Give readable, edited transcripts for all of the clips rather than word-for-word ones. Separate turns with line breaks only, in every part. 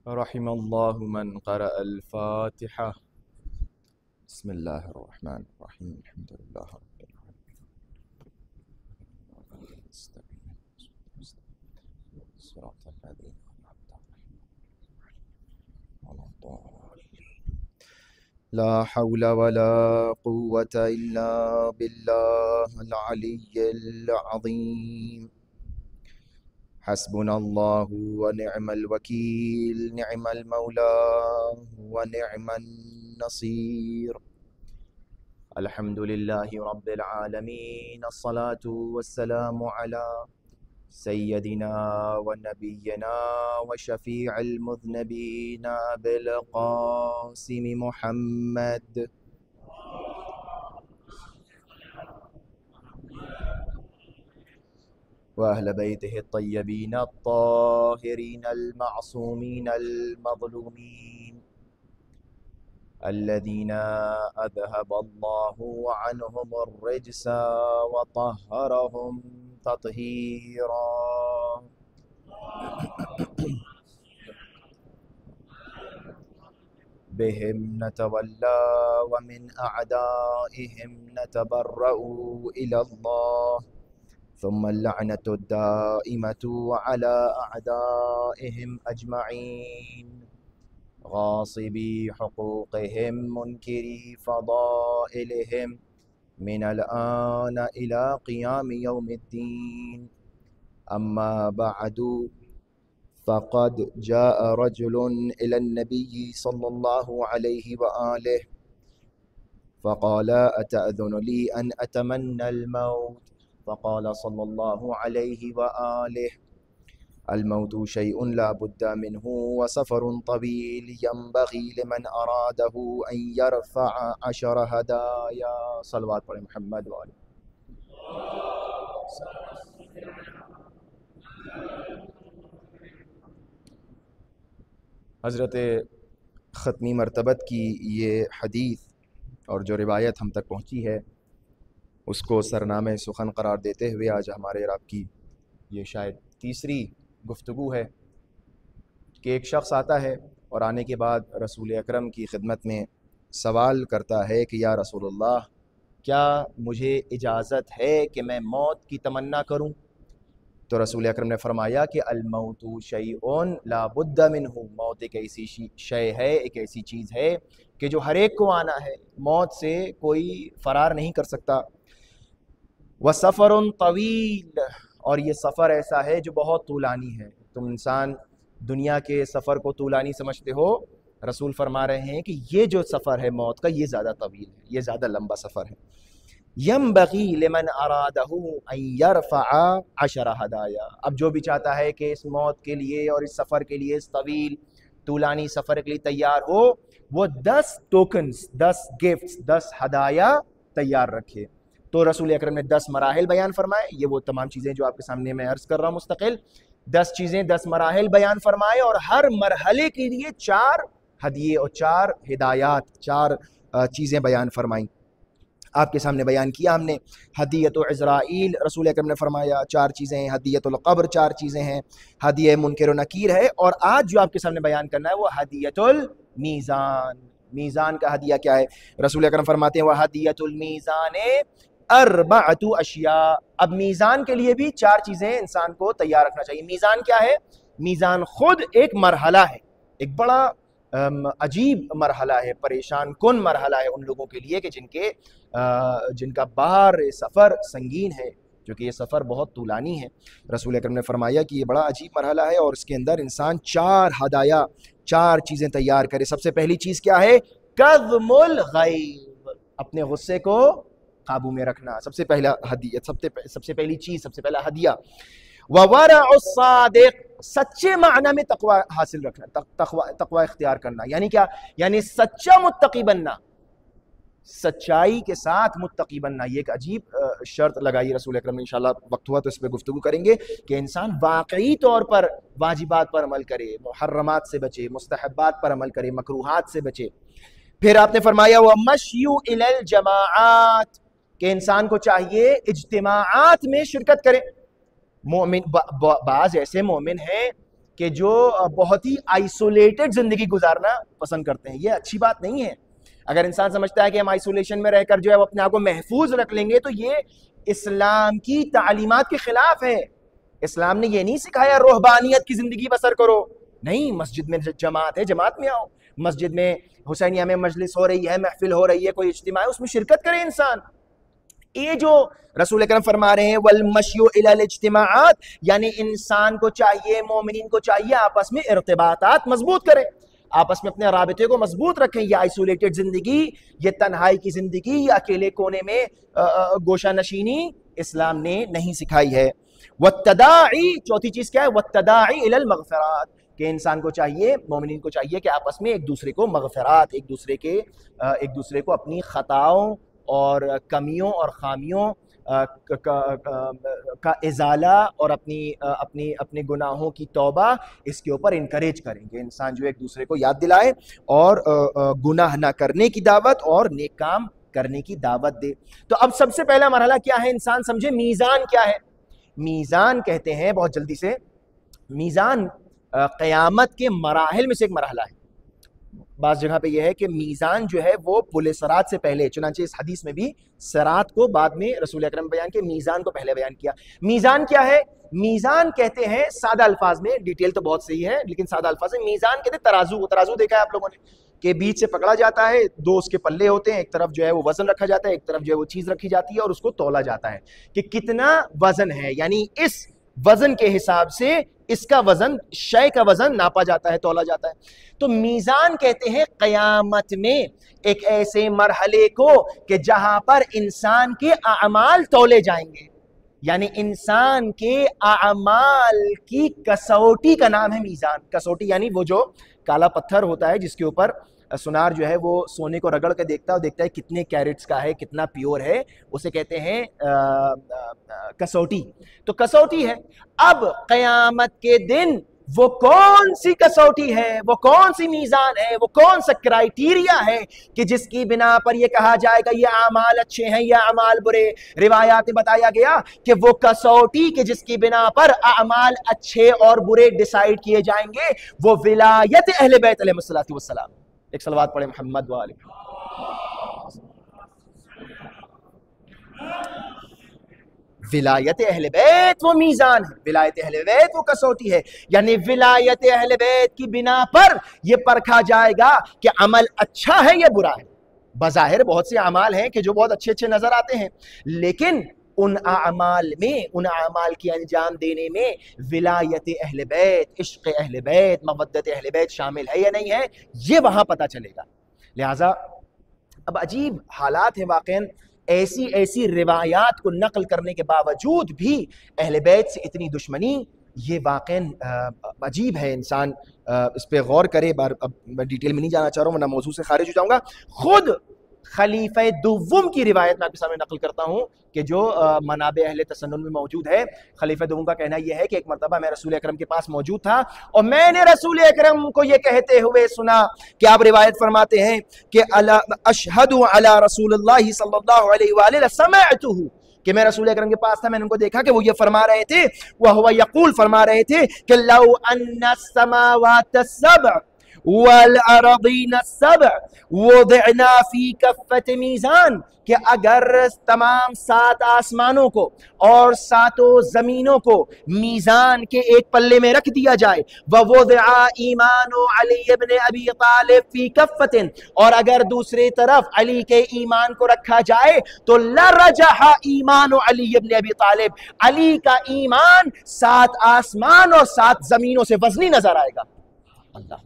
रहिमल्लाहु मन क़रअ अल-फ़ातिहा। बिस्मिल्लाहिर्रहमानिर्रहीम। अल्हम्दुलिल्लाहि रब्बिल आलमीन। सिरातल लज़ीना अनअमता अलैहिम। ला हौला वला कुव्वता इल्ला बिल्लाहिल अलिय्यिल अज़ीम। हस्बुनल्लाहु व निअमल वकील, निअमल मौला व निअमन नसीर। अल्हम्दुलिल्लाहि रब्बिल आलमीन। अस्सलातु वस्सलामु अला सय्यदिना व नबिय्यिना व शफीइल मुज़नबीन अबिल क़ासिम मुहम्मद व अहल बैतिहि अत्तय्यबीन अत्ताहिरीन अल-मअसूमीन अल-मज़लूमीन अल्लज़ीना अज़हबल्लाहु अन्हुमुर रिज्सा व तह्हरहुम तत्हीरा। बिहिम नतवल्ला व मिन अअदाइहिम नतबर्रउ इलल्लाह सुम्मा लअनतु दाइमतु अला अअदाइहिम अजमईन गासिबी हुकूक़िहिम मुनकिरी फ़दाइलिहिम मिनल आन इला क़ियाम यौमिद्दीन। अम्मा बअदु फ़क़द जाअ रजुलुन इलन नबिय्यि सल्लल्लाहु अलैहि व आलिहि फ़क़ाल अतअज़ुनु ली अन अतमन्नल मौत फ़क़ाल सल्लल्लाहु अलैहि व आलिहि अल-मौतु शैउन ला बुद्दा मिन्हु व सफ़रुन तवील यंबग़ी लिमन अरादहु अन यरफ़अ अशर हदाया। सल्लल्लाहु अलैहि मुहम्मद व आलिहि। हज़रत ख़त्मी मरतबत की ये हदीस और जो रिवायत हम तक पहुँची है उसको सरनामे सुखन करार देते हुए आज हमारे रब की ये शायद तीसरी गुफ्तगू है कि एक शख्स आता है और आने के बाद रसूल अकरम की खिदमत में सवाल करता है कि या रसूलुल्लाह, क्या मुझे इजाज़त है कि मैं मौत की तमन्ना करूं? तो रसूल अकरम ने फरमाया कि अल-मौतु शैउन ला बुद्दा मिन्हु। मौत एक ऐसी शय है, एक ऐसी चीज़ है कि जो हर एक को आना है, मौत से कोई फ़रार नहीं कर सकता। व सफ़रुन तवील, और ये सफ़र ऐसा है जो बहुत तूलानी है। तुम इंसान दुनिया के सफ़र को तूलानी समझते हो, रसूल फरमा रहे हैं कि ये जो सफ़र है मौत का, ये ज़्यादा तवील है, ये ज़्यादा लंबा सफ़र है। यंबग़ी लिमन अरादहु अन यरफ़अ अशर हदाया। अब जो भी चाहता है कि इस मौत के लिए और इस सफ़र के लिए, इस तवील तूलानी सफ़र के लिए तैयार हो, वो 10 टोकन्स, 10 गिफ्ट्स, 10 हदाया तैयार रखे। तो रसूल अकरम ने 10 मराहिल बयान फरमाए। ये वो तमाम चीज़ें जो आपके सामने मैं अर्ज़ कर रहा हूँ मुस्तकिल 10 चीज़ें, 10 मराहिल बयान फरमाए और हर मरहले के लिए 4 हदिये और 4 हिदायत, 4 चीज़ें बयान फरमाई। आपके सामने बयान किया हमने। हदियतु इज़राइल, रसूल अकरम ने फरमाया 4 चीज़ें हैं। हदियतुल क़ब्र 4 चीज़ें हैं। हदिये मुनकिर व नकीर है। और आज जो आपके सामने बयान करना है वो हदियतुल मीज़ान। मीज़ान का हदिया क्या है? रसूल अकरम फरमाते हैं वह हदियतुल मीज़ान अर्बअतु अशिया। अब मीज़ान के लिए भी 4 चीज़ें इंसान को तैयार रखना चाहिए। मीज़ान क्या है? मीज़ान खुद एक मरहला है, एक बड़ा अजीब मरहला है, परेशान कुन मरहला है उन लोगों के लिए कि जिनका बार सफ़र संगीन है, जो कि ये सफ़र बहुत तूलानी है। रसूल अकरम ने फरमाया कि ये बड़ा अजीब मरहला है और इसके अंदर इंसान 4 हदाया, 4 चीज़ें तैयार करे। सबसे पहली चीज़ क्या है? कज़्मुल ग़ैज़, अपने गुस्से को काबू में रखना। सबसे पहला हदिया, सबसे पहली चीज़, सबसे पहला हदिया। ववरअ सादिक़, सच्चे माना में तक़वा हासिल रखना, तक़वा इख्तियार करना। यानी क्या? यानी सच्चा मुत्तकी बनना, सच्चाई के साथ मुत्तकी बनना। ये एक अजीब शर्त लगाई रसूल अकरम ने। इंशाअल्लाह वक्त हुआ तो इस पर गुफ्तगू करेंगे कि इंसान वाकई तौर पर वाजिबात पर अमल करे, मुहर्रमात से बचे, मुस्तहब्बात पर अमल करे, मकरूहात से बचे। फिर आपने फरमाया वह मश्यु इलल जमाआत, कि इंसान को चाहिए इज्तिमाआत में शिरकत करे। मोमिन बाज ऐसे मोमिन हैं कि जो बहुत ही आइसोलेटेड जिंदगी गुजारना पसंद करते हैं। ये अच्छी बात नहीं है। अगर इंसान समझता है कि हम आइसोलेशन में रहकर जो है अपने आप को महफूज रख लेंगे, तो ये इस्लाम की तालीमात के खिलाफ है। इस्लाम ने ये नहीं सिखाया रूहबानियत की जिंदगी बसर करो, नहीं। मस्जिद में जमात है, जमात में आओ। मस्जिद में हुसैनिया में मजलिस हो रही है, महफिल हो रही है, कोई इज्तिमा है, उसमें शिरकत करे इंसान। ये जो रसूल अकरम फरमा रहे हैं वल मश्यु इलल इज्तिमाआत, यानी इंसान को चाहिए, मोमिनीन को चाहिए आपस में इर्तिबातात मजबूत करें, आपस में अपने राबिते को मजबूत रखें। ये आइसोलेटेड जिंदगी, ये तन्हाई की जिंदगी, ये अकेले कोने में गोशा नशीनी इस्लाम ने नहीं सिखाई है। वत्तदाई, चौथी चीज क्या है? वत्तदाई इलल मगफिरात, कि इंसान को चाहिए, मोमिनीन को चाहिए कि आपस में एक दूसरे को मगफिरात, एक दूसरे को अपनी खताओं और कमियों और खामियों का इजाला और अपने गुनाहों की तौबा, इसके ऊपर इनकरेज करेंगे। इंसान जो एक दूसरे को याद दिलाए और गुनाह ना करने की दावत और नेक काम करने की दावत दे। तो अब सबसे पहला मरहला क्या है? इंसान समझे मीज़ान क्या है। मीज़ान कहते हैं, बहुत जल्दी से, मीज़ान क़यामत के मराहिल में से एक मरहला है। बास जगह पे यह है कि मीज़ान जो है वो पुल सरात से पहले, चुनांचे इस हदीस में भी सरात को बाद में रसूल अकरम बयान के, मीज़ान को पहले बयान किया। मीज़ान क्या है? मीज़ान कहते हैं सादा अल्फाज में, डिटेल तो बहुत सही है लेकिन सादा अल्फाज में मीज़ान कहते हैं तराजू। तराजू देखा है आप लोगों ने, के बीच से पकड़ा जाता है, दो उसके पल्ले होते हैं, एक तरफ जो है वो वजन रखा जाता है, एक तरफ जो है वो चीज रखी जाती है और उसको तौला जाता है कि कितना वजन है, यानी इस वजन के हिसाब से इसका वजन, शय का वजन नापा जाता है, तौला जाता है। तो मीज़ान कहते हैं क़यामत में एक ऐसे मरहले को कि जहां पर इंसान के अमाल तौले जाएंगे, यानी इंसान के अमाल की कसौटी का नाम है मीज़ान। कसौटी यानी वो जो काला पत्थर होता है जिसके ऊपर सुनार जो है वो सोने को रगड़ के देखता है और देखता है कितने कैरेट्स का है, कितना प्योर है, उसे कहते हैं कसौटी। तो कसौटी है। अब क़यामत के दिन वो कौन सी कसौटी है, वो कौन सी मीज़ान है, वो कौन सा क्राइटेरिया है कि जिसकी बिना पर यह कहा जाएगा ये अमाल अच्छे हैं या अमाल बुरे। रिवायात में बताया गया कि वो कसौटी के जिसकी बिना पर अमाल अच्छे और बुरे डिसाइड किए जाएंगे, वो विलायत अहले बैत अलैहिस्सलातु वस्सलाम। एक सलवात पढ़े मोहम्मद वाले। विलायत अहले बैत वो मीज़ान है, विलायत अहले बैत वो कसौटी है, यानी विलायत अहले बैत की बिना पर यह परखा जाएगा कि अमल अच्छा है या बुरा है। बज़ाहिर बहुत से अमाल हैं कि जो बहुत अच्छे अच्छे नजर आते हैं, लेकिन उन अमाल में, उन अमाल की अंजाम देने में विलायत अहले बैत, इश्क़ अहले बैत, मवद्दत अहले बैत शामिल है या नहीं है, ये वहां पता चलेगा। लिहाजा अब अजीब हालात है वाक़ईन, ऐसी ऐसी रिवायात को नकल करने के बावजूद भी अहले बैत से इतनी दुश्मनी, ये वाक़ईन अजीब है। इंसान इस पर गौर करे। बार अब मैं डिटेल में नहीं जाना चाह रहा हूँ वरना मौजू से खारिज हो जाऊंगा। खुद खलीफा दुव्वम की रिवायत मैं आपके सामने नकल करता हूँ कि जो मनाबे अहले तसन्नुन में मौजूद है। खलीफा दुव्वम का कहना यह है कि एक मरतबा मैं रसूल अकरम के पास मौजूद था और मैंने रसूल अकरम को यह कहते हुए सुना कि आप रिवायत फरमाते हैं कि अला अशहदु अला रसूलिल्लाहि सल्लल्लाहु अलैहि वसल्लम समअतुहु, कि मैं रसूल अकरम के पास था, मैंने उनको देखा कि वो ये फरमा रहे थे, वह हुवा यक़ूल, फरमा रहे थे कि लौ अन्ना समावात सबअ वल अरदीन सबअ वुदिअना फी कफ़्फ़त मीज़ान, कि अगर तमाम 7 आसमानों को और 7 जमीनों को मीज़ान के एक पल्ले में रख दिया जाए, ववुदिअ ईमानु अली इब्न अबी तालिब फी कफ़्फ़तिन, और अगर दूसरी तरफ अली के ईमान को रखा जाए तो लरजह ईमानु अली इब्न अबी तालिब, अली का ईमान 7 आसमान और 7 जमीनों से वजनी नजर आएगा। अल्लाह,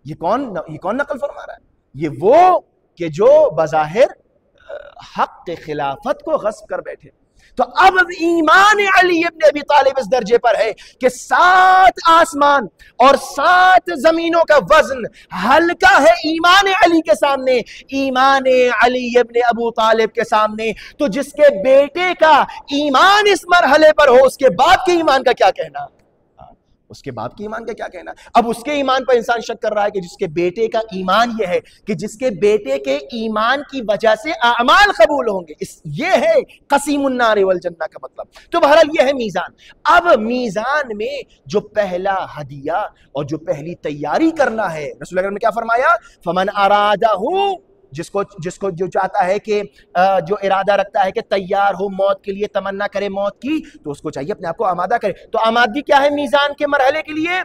ये कौन नकल फरमा रहा है? ये वो कि जो बज़ाहिर हक के खिलाफत को गस्ब कर बैठे। तो अब ईमान अली इब्न अबी तालिब इस दर्जे पर है कि 7 आसमान और 7 जमीनों का वजन हल्का है ईमान अली के सामने, ईमान अली इब्न अबू तालिब के सामने। तो जिसके बेटे का ईमान इस मरहले पर हो, उसके बाप के ईमान का क्या कहना। उसके बाप के ईमान का क्या कहना। अब उसके ईमान पर इंसान शक कर रहा है कि जिसके बेटे का ईमान ये है कि जिसके बेटे के ईमान की वजह से अमाल कबूल होंगे, ये है कसीमुन नार वल जन्नह का मतलब। तो बहरहाल ये है मीजान। अब मीजान में जो पहला हदिया और जो पहली तैयारी करना है, रसूल अकरम ने क्या फरमाया, फमन अरादहू, जिसको जो चाहता है कि जो इरादा रखता है कि तैयार हो मौत के लिए, तमन्ना करे मौत की, तो उसको चाहिए अपने आप को आमादा करे। तो आमादगी क्या है मीजान के मरहले के लिए,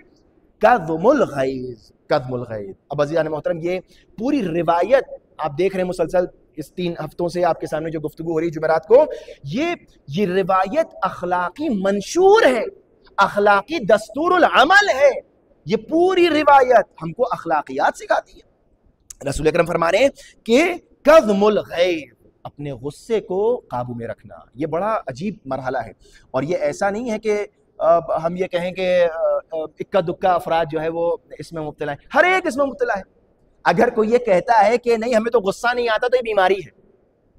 कज़्मुल गैज़, कज़्मुल गैज़। अब अज़ीज़ान मोहतरम, ये पूरी रिवायत आप देख रहे हैं मुसलसल इस 3 हफ्तों से आपके सामने जो गुफ्तगू हो रही है जुमेरात को, ये रिवायत अखलाकी मंशूर है, अखलाकी दस्तूरुल अमल है। ये पूरी रिवायत हमको अखलाकियात सिखाती है। रसूल अकरम फरमा रहे हैं कि कज़्मुल गैज़, अपने गुस्से को काबू में रखना। ये बड़ा अजीब मरहला है। और ये ऐसा नहीं है कि हम ये कहें कि इक्का दुक्का अफराद जो है वो इसमें मुब्तला है, हर एक इसमें मुब्तला है। अगर कोई ये कहता है कि नहीं हमें तो गुस्सा नहीं आता, तो ये बीमारी है।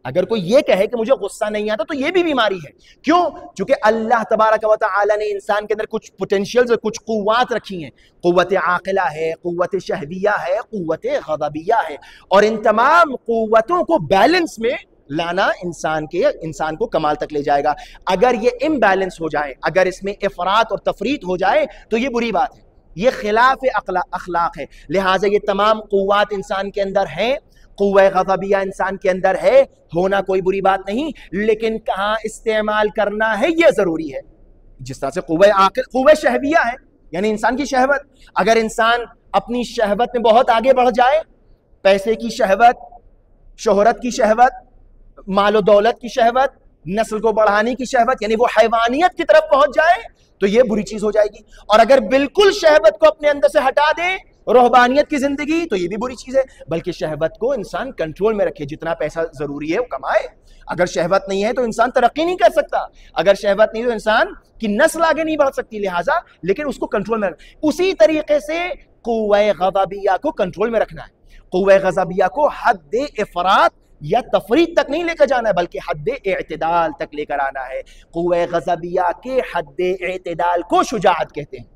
अगर कोई ये कहे कि मुझे गुस्सा नहीं आता, तो ये भी बीमारी है। क्यों? क्योंकि अल्लाह तबारक व तआला ने इंसान के अंदर कुछ पोटेंशियल्स और कुछ कुव्वात रखी हैं। कुव्वत आक़िला है, कुव्वत शहविया है, कुव्वत ग़ज़बिया है। और इन तमाम कुव्वतों को बैलेंस में लाना इंसान को कमाल तक ले जाएगा। अगर ये इम्बैलेंस हो जाए, अगर इसमें इफ़रात और तफरीत हो जाए, तो ये बुरी बात है, ये खिलाफ अखलाक है। लिहाजा ये तमाम कुव्वात इंसान के अंदर हैं, कुव्वा ग़ज़बिया इंसान के अंदर है, होना कोई बुरी बात नहीं, लेकिन कहाँ इस्तेमाल करना है ये जरूरी है। जिस तरह से कुव्वा शहविया है, यानी इंसान की शहवत, अगर इंसान अपनी शहवत में बहुत आगे बढ़ जाए, पैसे की शहवत, शोहरत की शहवत, मालो दौलत की शहवत, नस्ल को बढ़ाने की शहवत, यानी वो हैवानियत की तरफ पहुंच जाए, तो ये बुरी चीज हो जाएगी। और अगर बिल्कुल शहवत को अपने अंदर से हटा दे, रूहबानियत की जिंदगी, तो ये भी बुरी चीज है। बल्कि शहवत को इंसान कंट्रोल में रखे, जितना पैसा जरूरी है वो कमाए। अगर शहवत नहीं है तो इंसान तरक्की नहीं कर सकता, अगर शहवत नहीं तो इंसान की नस्ल आगे नहीं बढ़ सकती। लिहाजा लेकिन उसको कंट्रोल में रखना। उसी तरीके से कुव्वा ग़ज़बिया को कंट्रोल में रखना है। कुव्वा ग़ज़बिया को हद इफ़रात या तफरीत तक नहीं लेकर जाना है, बल्कि हद इअ्तिदाल तक लेकर आना है। कुव्वा ग़ज़बिया के हद इअ्तिदाल को शुजाअत कहते हैं।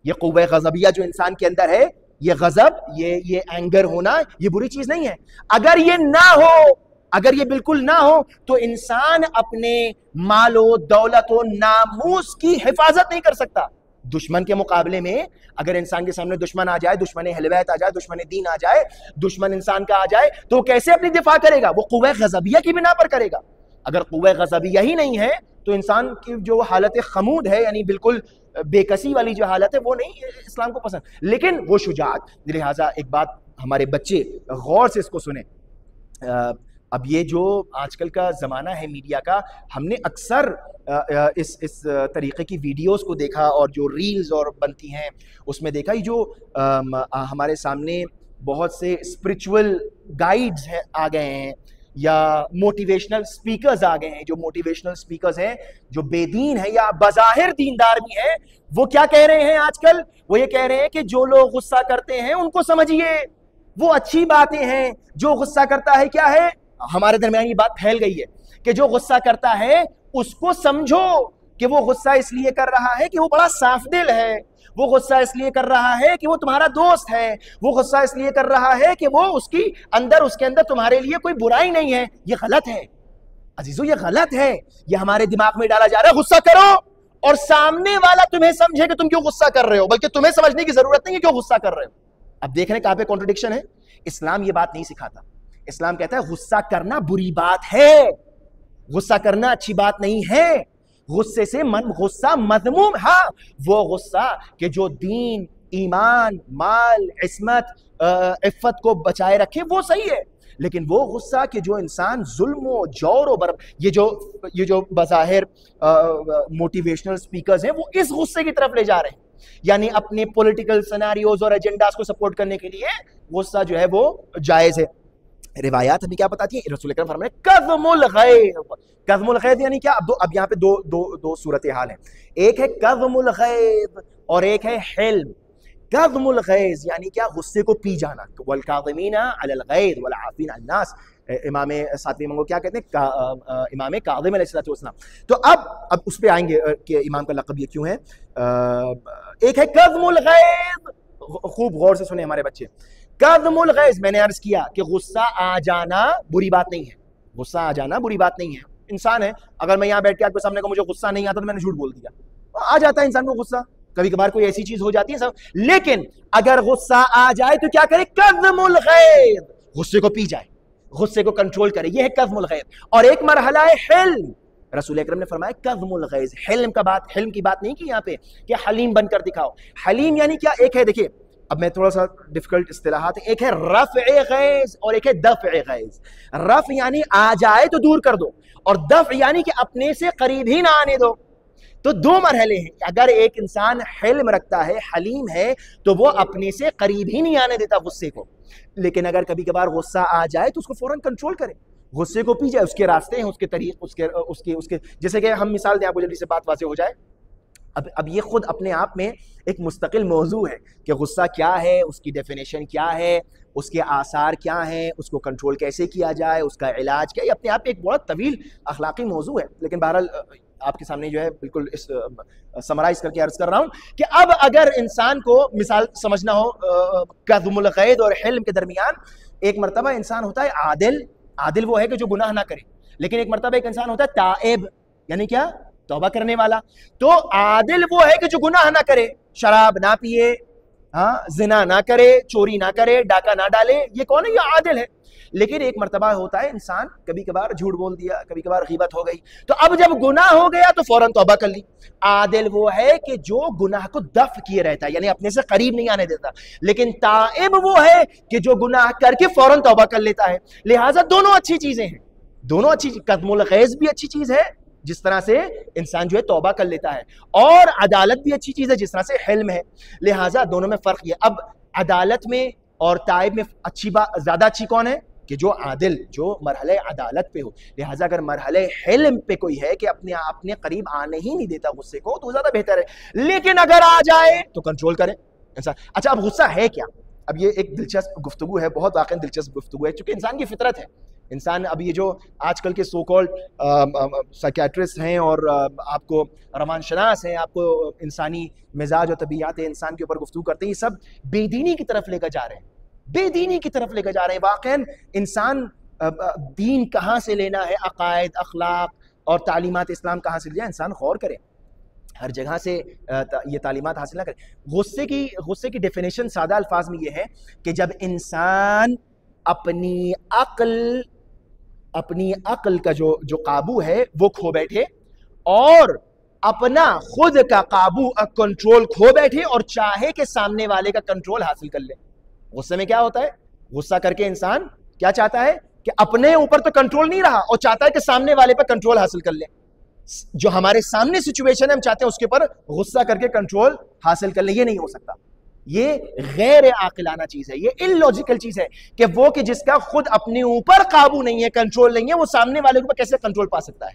ये कुव्वा ग़ज़बिया जो इंसान के अंदर है, ये गजब, ये एंगर होना, ये बुरी चीज नहीं है। अगर ये ना हो, अगर ये बिल्कुल ना हो, तो इंसान अपने मालो दौलत और नामूस की हिफाजत नहीं कर सकता। दुश्मन के मुकाबले में अगर इंसान के सामने दुश्मन आ जाए, दुश्मन हिलवैत आ जाए, दुश्मन दीन आ जाए, दुश्मन इंसान का आ जाए, तो कैसे अपनी दिफा करेगा? वो कुव्वा ग़ज़बिया की बिना पर करेगा। अगर कुव्वा ग़ज़बिया ही नहीं है, तो इंसान की जो हालत खमूद है, यानी बिल्कुल बेकसी वाली जो हालत है, वो नहीं इस्लाम को पसंद, लेकिन वो शुजाअत। लिहाजा एक बात हमारे बच्चे गौर से इसको सुने। अब ये जो आजकल का ज़माना है मीडिया का, हमने अक्सर इस तरीक़े की वीडियोस को देखा और जो रील्स और बनती हैं उसमें देखा, ये जो हमारे सामने बहुत से स्पिरिचुअल गाइड्स हैं आ गए हैं, या मोटिवेशनल स्पीकर्स आ गए हैं। जो मोटिवेशनल स्पीकर्स हैं, जो बेदीन है या बज़ाहिर दीनदार भी हैं, वो क्या कह रहे हैं आजकल? वो ये कह रहे हैं कि जो लोग गुस्सा करते हैं उनको समझिए, वो अच्छी बातें हैं। जो गुस्सा करता है क्या है, हमारे दरमियान ये बात फैल गई है कि जो गुस्सा करता है उसको समझो कि वो गुस्सा इसलिए कर रहा है कि वो बड़ा साफ दिल है, वो गुस्सा इसलिए कर रहा है कि वो तुम्हारा दोस्त है, वो गुस्सा इसलिए कर रहा है कि वो उसके अंदर तुम्हारे लिए कोई बुराई नहीं है। ये गलत है अजीजों, ये गलत है। ये हमारे दिमाग में डाला जा रहा है गुस्सा करो और सामने वाला तुम्हें समझे कि तुम क्यों गुस्सा कर रहे हो, बल्कि तुम्हें समझने की जरूरत नहीं है क्यों गुस्सा कर रहे हो। अब देख रहे हैं कहां पे कॉन्ट्रडिक्शन है। इस्लाम ये बात नहीं सिखाता। इस्लाम कहता है गुस्सा करना बुरी बात है, गुस्सा करना अच्छी बात नहीं है। गुस्से से गुस्सा मज़मूम, हाँ वो गुस्सा कि जो दीन, ईमान, माल, इस्मत, इफ़्फ़त को बचाए रखे, वो सही है। लेकिन वो गुस्सा कि जो इंसान जुल्म, जौर और ये जो बज़ाहिर मोटिवेशनल स्पीकर्स हैं, वो इस गुस्से की तरफ ले जा रहे हैं, यानी अपने पॉलिटिकल सिनेरियोज और एजेंडास को सपोर्ट करने के लिए गुस्सा जो है वो जायज है। रिवायात हमें क्या बताती है? रसूल अकरम फरमाते हैं कज़्मुल गैज़। कज़्मुल गैज़ यानी क्या? अब यहाँ पे दो सूरत हाल है। एक है कज़्मुल गैज़ और एक है हिल्म। कज़्मुल गैज़ यानी क्या? गुस्से को पी जाना। वल काज़िमीना अलल गैज़ वल आफ़ीना अन्नास। इमाम सातवीं इमाम को क्या कहते हैं, इमाम काज़िम अलैहिस्सलाम। तो अब उस पर आएंगे कि इमाम का लक़ब ये क्यों है। एक है कज़्मुल गैज़, खूब गौर से सुने हमारे बच्चे। कज़्मुल गैज़, मैंने अर्ज किया कि गुस्सा आ जाना बुरी बात नहीं है, गुस्सा आ जाना बुरी बात नहीं है। इंसान है, अगर मैं यहाँ बैठ के आपके सामने को मुझे गुस्सा नहीं आता तो मैंने झूठ बोल दिया, आ जाता है इंसान को गुस्सा, कभी कभार कोई ऐसी चीज हो जाती है सब। लेकिन अगर गुस्सा आ जाए तो क्या करे, कज़्मुल गैज़, गुस्से को पी जाए, गुस्से को कंट्रोल करे, ये है कज़्मुल गैज़। और एक मरहला है हिल्म, रसूल अकरम ने फरमाया कज़्मुल गैज़, हिल्म की बात नहीं की यहाँ पे कि हलीम बनकर दिखाओ। हलीम यानी क्या, एक है, देखिए अब मैं थोड़ा सा डिफिकल्ट इस्तिलाहात है, एक है रफ़ए गैज़ और एक है दफ़ए गैज़। रफ़ यानी आ जाए तो दूर कर दो, और दफ़ यानी कि अपने से करीब ही ना आने दो। तो दो मरहले हैं। अगर एक इंसान हिल्म रखता है, हलीम है, तो वो अपने से करीब ही नहीं आने देता गुस्से को। लेकिन अगर कभी कभार गुस्सा आ जाए तो उसको फौरन कंट्रोल करे, गुस्से को पी जाए। उसके रास्ते हैं, उसके तरीके, उसके जैसे कि हम मिसाल दें आपको जल्दी से बात वाज़ेह हो जाए। अब ये खुद अपने आप में एक मुस्तकिल मौजू है कि गुस्सा क्या है, उसकी डेफिनेशन क्या है, उसके आसार क्या हैं, उसको कंट्रोल कैसे किया जाए, उसका इलाज क्या है, अपने आप में एक बहुत तवील अखलाकी मौजू है। लेकिन बहरहाल आपके सामने जो है बिल्कुल इस समराइज करके अर्ज कर रहा हूं कि अब अगर इंसान को मिसाल समझना हो कज़्मुल गैज़ और हिल्म के दरमियान, एक मरतबा इंसान होता है आदिल, आदिल वो है कि जो गुनाह ना करे, लेकिन एक मरतबा एक इंसान होता है ताइब, यानी क्या, तौबा करने वाला। तो आदिल वो है कि जो गुनाह ना करे, शराब ना पिए, हाँ, जिना ना करे, चोरी ना करे, डाका ना डाले, ये कौन है, ये आदिल है। लेकिन एक मर्तबा होता है इंसान कभी कभार झूठ बोल दिया, कभी कभार गीबत हो गई, तो अब जब गुनाह हो गया तो फौरन तौबा कर ली। आदिल वो है कि जो गुनाह को दफ किए रहता है, यानी अपने से करीब नहीं आने देता। लेकिन ताइब वो है कि जो गुनाह करके फौरन तौबा कर लेता है। लिहाजा दोनों अच्छी चीजें हैं, दोनों अच्छी। कज़्मुल गैज़ भी अच्छी चीज है, जिस तरह से इंसान जो है तौबा कर लेता है, और अदालत भी अच्छी चीज है, जिस तरह से हिल्म है। लिहाजा दोनों में फर्क है। अब अदालत में और ताइब में अच्छी बात, ज्यादा अच्छी कौन है, कि जो आदिल, जो मरहले अदालत पे हो। लिहाजा अगर मरहले हिल्म पे कोई है कि अपने करीब आने ही नहीं देता गुस्से को, तो ज्यादा बेहतर है। लेकिन अगर आ जाए तो कंट्रोल करें इंसान। अच्छा, अब गुस्सा है क्या? अब ये एक दिलचस्प गुफ्तगू है, बहुत वाकई दिलचस्प गुफ्तगू है, क्योंकि इंसान की फितरत है। इंसान, अब ये जो आजकल के सो कॉल्ड साइकियाट्रिस्ट हैं और आपको रमान शनास हैं, आपको इंसानी मिजाज और तबीयत इंसान के ऊपर गुफ्तगू करते हैं, ये सब बेदीनी की तरफ लेकर जा रहे हैं, बेदीनी की तरफ लेकर जा रहे हैं। वाकई इंसान दीन कहाँ से लेना है, अकायद, अखलाक और तालीमात इस्लाम कहाँ से लिया, इंसान गौर करे, हर जगह से ये तालीमात हासिल ना करे। गुस्से की डेफिनेशन सादा अल्फाज में ये है कि जब इंसान अपनी अक्ल का जो काबू है वो खो बैठे, और अपना खुद का काबू, कंट्रोल खो बैठे, और चाहे कि सामने वाले का कंट्रोल हासिल कर ले। गुस्से में क्या होता है, गुस्सा करके इंसान क्या चाहता है कि अपने ऊपर तो कंट्रोल नहीं रहा, और चाहता है कि सामने वाले पर कंट्रोल हासिल कर ले। जो हमारे सामने सिचुएशन है, हम चाहते हैं उसके ऊपर गुस्सा करके कंट्रोल हासिल कर ले। ये नहीं हो सकता, ये गैर आकिलाना चीज है, ये इलॉजिकल चीज है कि वो कि जिसका खुद अपने ऊपर काबू नहीं है, कंट्रोल नहीं है, वो सामने वाले के ऊपर कैसे कंट्रोल पा सकता है।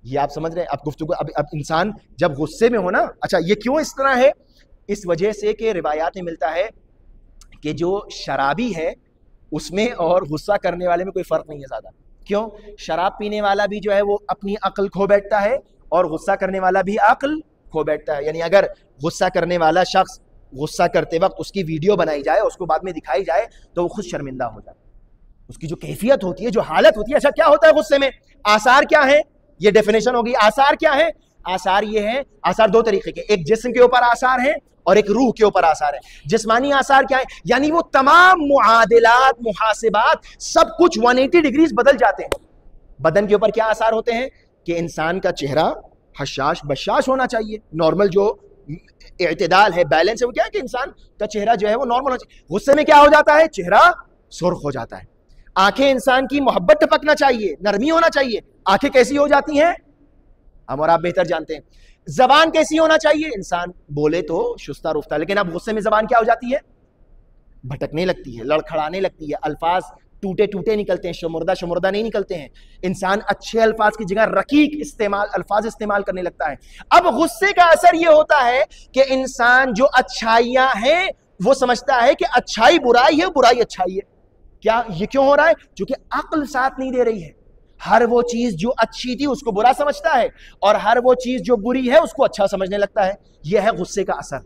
ये आप समझ रहे हैं? अब गुफ्तगू, अब इंसान जब गुस्से में हो ना, अच्छा ये क्यों इस तरह है, इस वजह से कि रिवायात में मिलता है कि जो शराबी है उसमें और गुस्सा करने वाले में कोई फर्क नहीं है ज्यादा। क्यों? शराब पीने वाला भी जो है वो अपनी अक्ल खो बैठता है, और गुस्सा करने वाला भी अक्ल खो बैठता है। यानी अगर गुस्सा करने वाला शख्स गुस्सा करते वक्त उसकी वीडियो बनाई जाए, उसको बाद में दिखाई जाए, तो वो खुद शर्मिंदा हो जाए। उसकी जो कैफियत होती है, जो हालत होती है। अच्छा, क्या होता है गुस्से में? आसार क्या है? ये डेफिनेशन होगी। आसार क्या है? आसार ये है, आसार दो तरीके के, एक जिस्म के ऊपर आसार है और एक रूह के ऊपर आसार है। जिस्मानी आसार क्या है? यानी वो तमाम मुआदिलात, मुहासिबात, सब कुछ 180 डिग्रीज बदल जाते हैं। बदन के ऊपर क्या आसार होते हैं कि इंसान का चेहरा हशाश बशाश होना चाहिए, नॉर्मल जो इत्तेदाल है, बैलेंस है, वो क्या है कि इंसान का चेहरा जो है वो नॉर्मल होना चाहिए। गुस्से में क्या हो जाता है? चेहरा सुर्ख हो जाता है। आंखें इंसान की मोहब्बत टपकना चाहिए, नरमी होना चाहिए, आंखें कैसी हो जाती हैं हम और आप बेहतर जानते हैं। जबान कैसी होना चाहिए? इंसान बोले तो शुस्ता रुफ्ता, लेकिन अब गुस्से में जबान क्या हो जाती है? भटकने लगती है, लड़खड़ाने लगती है, अल्फाज टूटे टूटे निकलते हैं, शुमुर्दा शुमुर्दा नहीं निकलते हैं। इंसान अच्छे अल्फाज की जगह रकीक अल्फाज इस्तेमाल करने लगता है। अब गुस्से का असर यह होता है कि इंसान जो अच्छाइयां हैं वो समझता है कि अच्छाई बुराई है, बुराई अच्छाई है। क्या ये क्यों हो रहा है? क्योंकि अक्ल साथ नहीं दे रही है। हर वो चीज जो अच्छी थी उसको बुरा समझता है और हर वो चीज जो बुरी है उसको अच्छा समझने लगता है। यह है गुस्से का असर।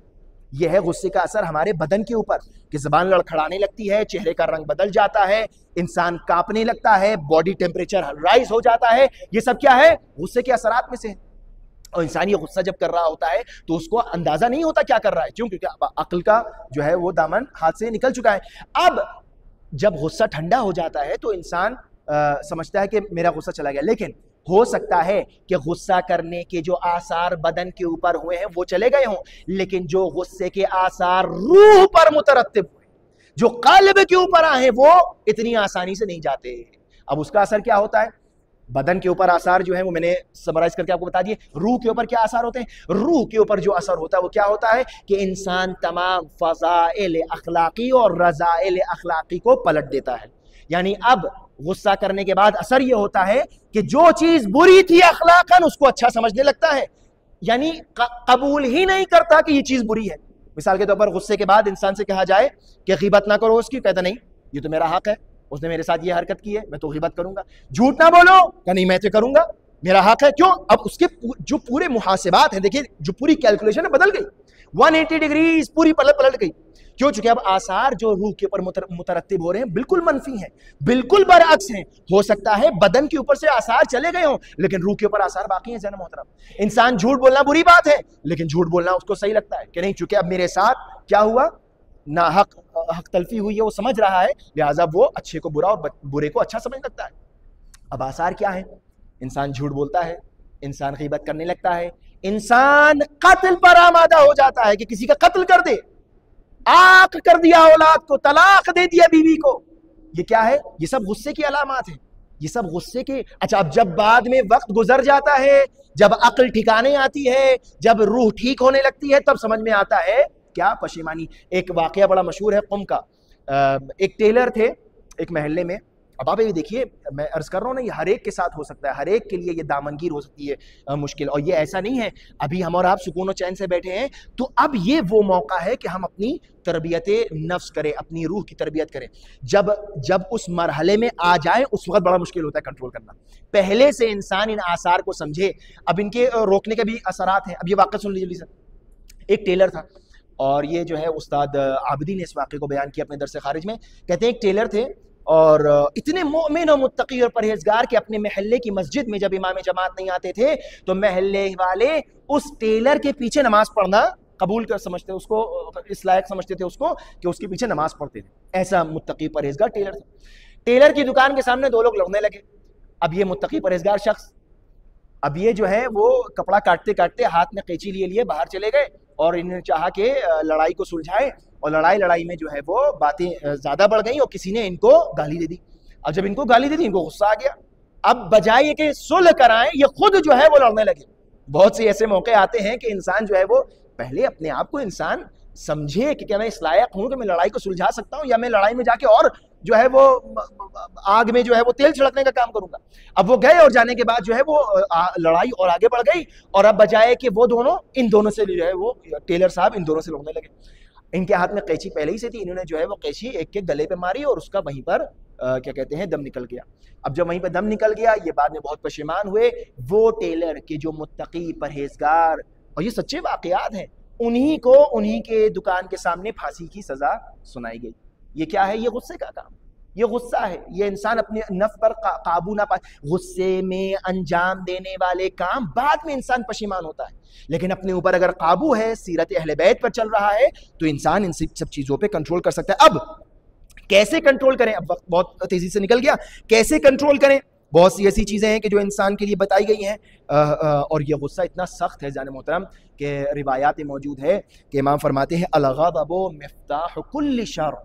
यह है गुस्से का असर हमारे बदन के ऊपर कि जबान लड़खड़ाने लगती है, चेहरे का रंग बदल जाता है, इंसान कांपने लगता है, बॉडी टेम्परेचर राइज हो जाता है। ये सब क्या है? गुस्से के असरात में से है। और इंसान ये गुस्सा जब कर रहा होता है तो उसको अंदाजा नहीं होता क्या कर रहा है। क्यों? क्योंकि अक्ल का जो है वो दामन हाथ से निकल चुका है। अब जब गुस्सा ठंडा हो जाता है तो इंसान समझता है कि मेरा गुस्सा चला गया, लेकिन हो सकता है कि गुस्सा करने के जो आसार बदन के ऊपर हुए हैं वो चले गए हों, लेकिन जो गुस्से के आसार रूह पर मुतरत्तिब हुए, जो कल्ब के ऊपर आए, वो इतनी आसानी से नहीं जाते। अब उसका असर क्या होता है? बदन के ऊपर आसार जो है वो मैंने समराइज करके आपको बता दिए। रूह के ऊपर क्या आसार होते हैं? रूह के ऊपर जो असर होता है वो क्या होता है कि इंसान तमाम फज़ाइल अखलाकी और रज़ाइल अखलाकी को पलट देता है। यानी अब गुस्सा करने के बाद असर ये होता है कि जो चीज बुरी थी अखलाकन उसको अच्छा समझने लगता है, यानी कबूल ही नहीं करता कि ये चीज बुरी है। मिसाल के तौर पर गुस्से के बाद इंसान से कहा जाए कि गीबत ना करो उसकी, कहता नहीं ये तो मेरा हक है, उसने मेरे साथ ये हरकत की है, मैं तो गीबत करूंगा। झूठ ना बोलो, क्या नहीं मैं तो करूंगा, मेरा हक है। क्यों? अब उसके जो पूरे मुहासिबात हैं, देखिए जो पूरी कैलकुलेशन है बदल गई, 180 डिग्री पूरी पलट गई। क्यों? चूंकि अब आसार जो रूह के ऊपर मुतरत्तिब हो रहे हैं बिल्कुल मनफी हैं, बिल्कुल बरअक्स हैं। हो सकता है बदन के ऊपर से आसार चले गए हों लेकिन रूह के ऊपर आसार बाकी हैं। जन्म मोहतरम, इंसान झूठ बोलना बुरी बात है लेकिन झूठ बोलना उसको सही लगता है कि नहीं, चूंकि अब मेरे साथ क्या हुआ, ना हक तलफी हुई है, वो समझ रहा है, लिहाजा वो अच्छे को बुरा और बुरे को अच्छा समझ लगता है। अब आसार क्या है? इंसान झूठ बोलता है, इंसान गीबत करने लगता है, इंसान कत्ल पर आमादा हो जाता है कि किसी का कत्ल कर दे, आक कर दिया औलाद को, तलाक दे दिया बीवी को। ये क्या है? ये सब गुस्से की अलामात है, ये सब गुस्से के। अच्छा, अब जब बाद में वक्त गुजर जाता है, जब अक्ल ठिकाने आती है, जब रूह ठीक होने लगती है, तब समझ में आता है क्या? पशेमानी। एक वाकया बड़ा मशहूर है कुम का। एक टेलर थे एक महल्ले में। अब आप ये देखिए, मैं अर्ज कर रहा हूँ ना, ये हर एक के साथ हो सकता है, हर एक के लिए ये दामनगीर हो सकती है मुश्किल। और ये ऐसा नहीं है अभी हम और आप सुकून और चैन से बैठे हैं, तो अब ये वो मौका है कि हम अपनी तरबियत नफ्स करें, अपनी रूह की तरबियत करें। जब उस मरहले में आ जाए उस वक्त बड़ा मुश्किल होता है कंट्रोल करना। पहले से इंसान इन आसार को समझे। अब इनके रोकने के भी असरात हैं। अब ये वाक़या सुन लीजिए सर। एक टेलर था और ये जो है उस्ताद आबिदी ने इस वाक़े को बयान किया अपने दरस खारिज में। कहते हैं एक टेलर थे और इतने मोमिन और मुत्तकी और परहेजगार के अपने महल्ले की मस्जिद में जब इमाम जमात नहीं आते थे तो महल्ले वाले उस टेलर के पीछे नमाज पढ़ना कबूल कर समझते, उसको इस लायक समझते थे उसको कि उसके पीछे नमाज पढ़ते थे। ऐसा मुत्तकी परहेजगार टेलर था। टेलर की दुकान के सामने दो लोग लड़ने लगे। अब ये मुत्तकी परहेजगार शख्स, अब ये जो है वो कपड़ा काटते काटते हाथ में कैंची लिए बाहर चले गए और इन्होंने चाहा कि लड़ाई को सुलझाए, और लड़ाई में जो है वो बातें ज्यादा बढ़ गई और किसी ने इनको गाली दे दी। अब जब इनको गाली दे दी इनको गुस्सा आ गया। अब बजाय कि सुलह कराएं, ये खुद जो है वो लड़ने लगे। बहुत से ऐसे मौके आते हैं कि इंसान जो है वो पहले अपने आप को इंसान समझे कि क्या मैं इस लायक हूं कि मैं लड़ाई को सुलझा सकता हूं, या मैं लड़ाई में जाके और जो है वो आग में जो है वो तेल छिड़कने का काम करूंगा। अब वो गए और जाने के बाद जो है वो लड़ाई और आगे बढ़ गई, और अब बजाय कि वो दोनों इन दोनों से जो है वो टेलर साहब इन दोनों से लड़ने लगे। इनके हाथ में कैंची पहले ही से थी, इन्होंने जो है वो कैंची एक के गले पे मारी और उसका वहीं पर क्या कहते हैं दम निकल गया। अब जब वहीं पर दम निकल गया, ये बाद में बहुत पशेमान हुए। वो टेलर के जो मुत्तकी परहेजगार, और ये सच्चे वाकयात हैं, उन्हीं को उन्हीं के दुकान के सामने फांसी की सजा सुनाई गई। ये क्या है? ये गुस्से का काम, ये गुस्सा है। ये इंसान अपने नफ्स पर काबू ना पाए, गुस्से में अंजाम देने वाले काम बाद में इंसान पशेमान होता है, लेकिन अपने ऊपर अगर काबू है, सीरत अहले बैत पर चल रहा है, तो इंसान इन सब चीजों पे कंट्रोल कर सकता है। अब कैसे कंट्रोल करें? अब वक्त बहुत तेजी से निकल गया। कैसे कंट्रोल करें? बहुत सी ऐसी चीजें हैं कि जो इंसान के लिए बताई गई हैं। और ये गुस्सा इतना सख्त है जाने मोहतरम कि रिवायात मौजूद है कि इमाम फरमाते हैं अल-ग़ज़बु मिफ्ताहु कुल्लि शर।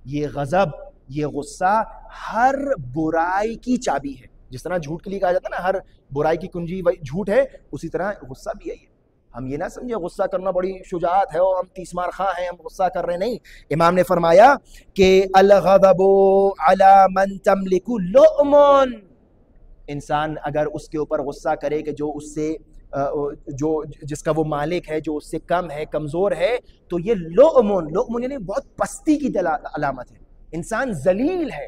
ये गजब, ये गुस्सा हर बुराई की चाबी है। जिस तरह झूठ के लिए कहा जाता है ना हर बुराई की कुंजी झूठ है, उसी तरह गुस्सा भी है। हम ये ना समझे गुस्सा करना बड़ी शुजाअत है और हम तीसमार खां हैं, हम गुस्सा कर रहे नहीं। इमाम ने फरमाया कि अल-ग़ज़बु अला मन तमलिकु लुअमुन। इंसान अगर उसके ऊपर गुस्सा करे कि जो उससे जो जिसका वो मालिक है, जो उससे कम है, कमजोर है, तो ये लुअमुन यानी बहुत पस्ती की अलामत है। इंसान जलील है,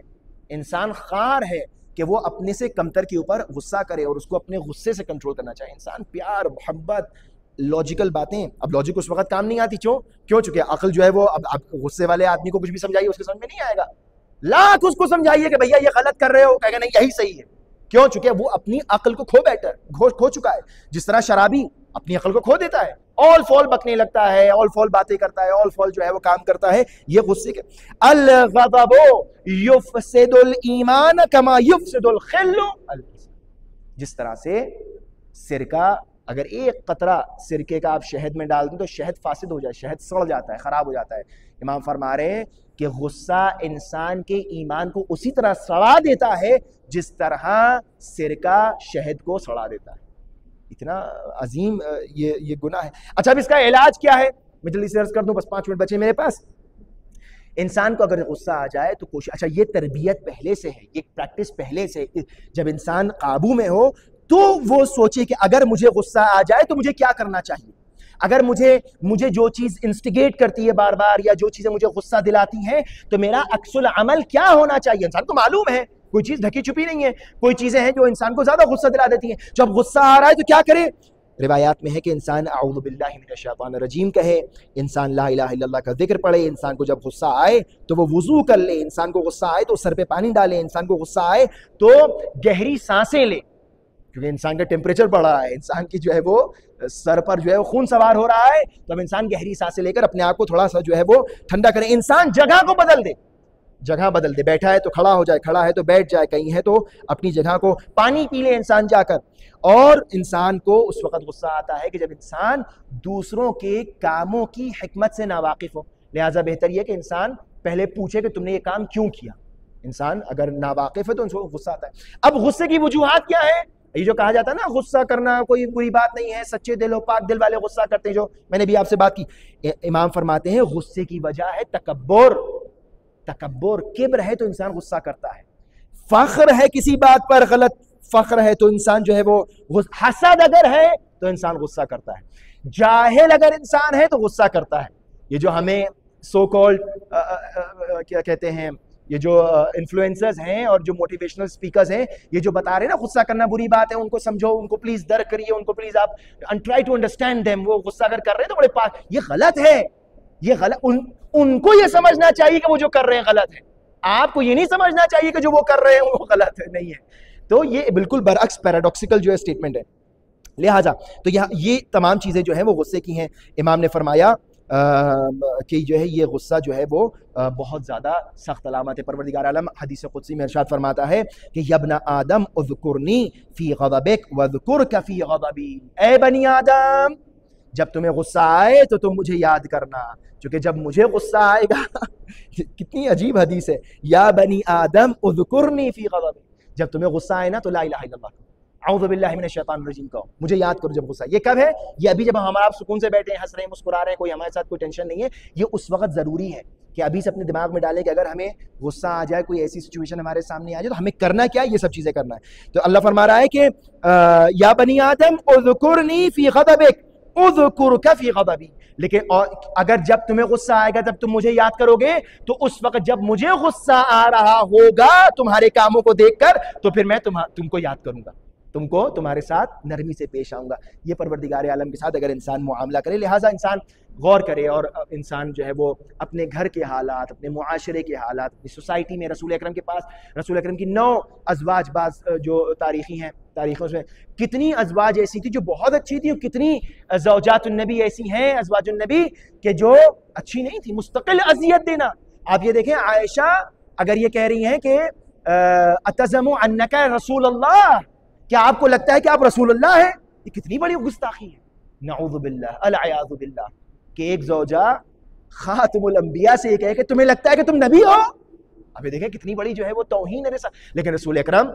इंसान खार है कि वो अपने से कमतर के ऊपर गुस्सा करे और उसको अपने गुस्से से कंट्रोल करना चाहिए। इंसान प्यार, मोहब्बत, लॉजिकल बातें, अब लॉजिक उस वक्त काम नहीं आती, क्यों? चुके अकल जो है वो अब गुस्से वाले आदमी को कुछ भी समझाइए उसके समझ में नहीं आएगा। लाख उसको समझाइए कि भैया ये गलत कर रहे हो, कहेगा नहीं यही सही है। क्यों? चुके वो अपनी अकल को खो चुका है। जिस तरह शराबी अपनी अकल को खो देता है, ऑल फॉल बकने लगता है, ऑल फॉल बातें करता है, ऑल फॉल जो है वो काम करता है, ये गुस्से के। अल गज़बु युफसिदुल ईमान कमा युफसिदुल खिल्लु अल, जिस तरह से सिरका, अगर एक कतरा सिरके का आप शहद में डाल दें तो शहद फासिद हो जाए, शहद सड़ जाता है, खराब हो जाता है। इमाम फरमा रहे हैं कि गुस्सा इंसान के ईमान को उसी तरह सड़ा देता है जिस तरह सिरका शहद को सड़ा देता है। इतना अजीम ये गुनाह है। अच्छा, अब इसका इलाज क्या है? मैं जल्दी से अर्ज कर दूं, बस 5 मिनट बचे मेरे पास। इंसान को अगर गुस्सा आ जाए तो कोशिश, अच्छा ये तरबियत पहले से है, ये प्रैक्टिस पहले से, जब इंसान काबू में हो तो वो सोचे कि अगर मुझे गुस्सा आ जाए तो मुझे क्या करना चाहिए। अगर मुझे जो चीज इंस्टिगेट करती है बार बार, या जो चीजें मुझे गुस्सा दिलाती हैं, तो मेरा अक्सुल अमल क्या होना चाहिए। इंसान को मालूम है, कोई चीज ढकी छुपी नहीं है, कोई चीजें हैं जो इंसान को ज्यादा गुस्सा दिला देती हैं। जब गुस्सा आ रहा है तो क्या करे? रिवायात में है कि इंसान अऊज़ु बिल्लाहि मिनश शैतानिर रजीम कहे, इंसान ला इलाहा इल्लल्लाह का जिक्र पढ़े, इंसान को जब गुस्सा आए तो वो वुजू कर ले, इंसान को गुस्सा आए तो सर पे पानी डाले, इंसान को गुस्सा आए तो गहरी सांसें ले, क्योंकि इंसान का टेम्परेचर बढ़ रहा है, इंसान की जो है वो सर पर जो है वो खून सवार हो रहा है, तो अब इंसान गहरी सांसें लेकर अपने आप को थोड़ा सा जो है वो ठंडा करे। इंसान जगह को बदल दे, जगह बदल दे, बैठा है तो खड़ा हो जाए, खड़ा है तो बैठ जाए, कहीं है तो अपनी जगह को, पानी पी ले इंसान जाकर। और इंसान को उस वक्त गुस्सा आता है कि जब इंसान दूसरों के कामों की हिकमत से नावाकिफ हो। लिहाजा बेहतर यह कि इंसान पहले पूछे कि तुमने ये काम क्यों किया। इंसान अगर नावाकिफ है तो उनको गुस्सा आता है। अब गुस्से की वजूहात क्या है? ये जो कहा जाता है ना, गुस्सा करना कोई बुरी बात नहीं है, सच्चे दिल और पाक दिल वाले गुस्सा करते हैं, जो मैंने भी आपसे बात की। इमाम फरमाते हैं गुस्से की वजह है तकब्बुर, किब्र है तो इंसान गुस्सा करता है। फख्र है किसी बात पर, गलत फख्र है तो इंसान जो है वो, हसद अगर है तो इंसान गुस्सा करता है, जाहिल अगर इंसान है तो गुस्सा करता है। ये जो हमें सो कॉल्ड क्या कहते हैं, ये जो इन्फ्लुएंसर्स हैं और जो मोटिवेशनल स्पीकर्स हैं, ये जो बता रहे हैं ना गुस्सा करना बुरी बात है, उनको समझो, उनको प्लीज दर्द करिए, उनको प्लीज आप ट्राई टू अंडरस्टैंड देम। वो गुस्सा अगर कर रहे हैं तो बड़े पाक, ये गलत है, ये गलत। उनको ये समझना चाहिए कि वो जो कर रहे हैं गलत है, आपको ये नहीं समझना चाहिए कि जो वो कर रहे हैं वो गलत है, नहीं है। तो ये बिल्कुल बरअक्स पैराडॉक्सिकल जो है स्टेटमेंट है। लिहाजा तो यहाँ ये तमाम चीजें जो है वो गुस्से की हैं। इमाम ने फरमाया कि जो है ये गुस्सा जो है वो बहुत ज़्यादा सख्त अलामत है। परवरदिगार आलम हदीस कुदसी में इरशाद फरमाता है कि यब्ना आदम उज़कुरनी फ़ी ग़ज़बिक वज़कुरक फ़ी ग़ज़बी, ए बनी आदम जब तुम्हें गुस्सा आए तो तुम मुझे याद करना, क्योंकि जब मुझे गुस्सा आएगा कितनी अजीब हदीस है, या बनी आदम उज़कुरनी फ़ी ग़ज़बी, जब तुम्हें गुस्सा आए ना तो ला इलाहा इल्लल्लाह औज़ु बिल्लाहि मिनश शैतानिर रजीम कहो, मुझे याद करो जब गुस्सा। ये कब है? ये अभी जब हम आप सुकून से बैठे हैं, हंस रहे हैं, मुस्कुरा रहे हैं, कोई हमारे साथ कोई टेंशन नहीं है, ये उस वक्त ज़रूरी है कि अभी से अपने दिमाग में डालें कि अगर हमें गुस्सा आ जाए, कोई ऐसी सिचुएशन हमारे सामने आ जाए तो हमें करना क्या है, ये सब चीज़ें करना है। तो अल्लाह फरमा रहा है कि या बनी आदम उज़कुरनी फ़ी ग़ज़बिक उज़कुरक फ़ी ग़ज़बी, लेकिन और अगर जब तुम्हें गुस्सा आएगा तब तुम मुझे याद करोगे, तो उस वक्त जब मुझे गुस्सा आ रहा होगा तुम्हारे कामों को देखकर, तो फिर मैं तुमको याद करूंगा, तुमको तुम्हारे साथ नरमी से पेश आऊंगा। ये परवरदिगार आलम के साथ अगर इंसान मुआमला करे, लिहाजा इंसान गौर करे और इंसान जो है वो अपने घर के हालात, अपने मुआशरे के हालात, अपनी सोसाइटी में रसूल अकरम के पास, रसूल अकरम की 9 अज़वाज बाज जो तारीखी हैं, तारीखों में कितनी अज़वाज ऐसी थी जो बहुत अच्छी थी, और कितनी ज़ौजातुन नबी ऐसी हैं, अज़वाजुन नबी के जो अच्छी नहीं थी, मुस्तकिल अज़ियत देना। आप ये देखें, आयशा अगर ये कह रही हैं कि अतज़मु अन्नका रसूलुल्लाह, क्या आपको लगता है कि आप रसूलुल्लाह हैं? ये कितनी बड़ी गुस्ताखी है, नऊज़ु बिल्लाह अल-अयाज़ु बिल्लाह, कि एक ज़ौजा खातमुल अंबिया से कहे कि तुम्हें लगता है कि तुम नबी हो। अब ये देखें कितनी बड़ी जो है वो तौहीन है। लेकिन रसूल अकरम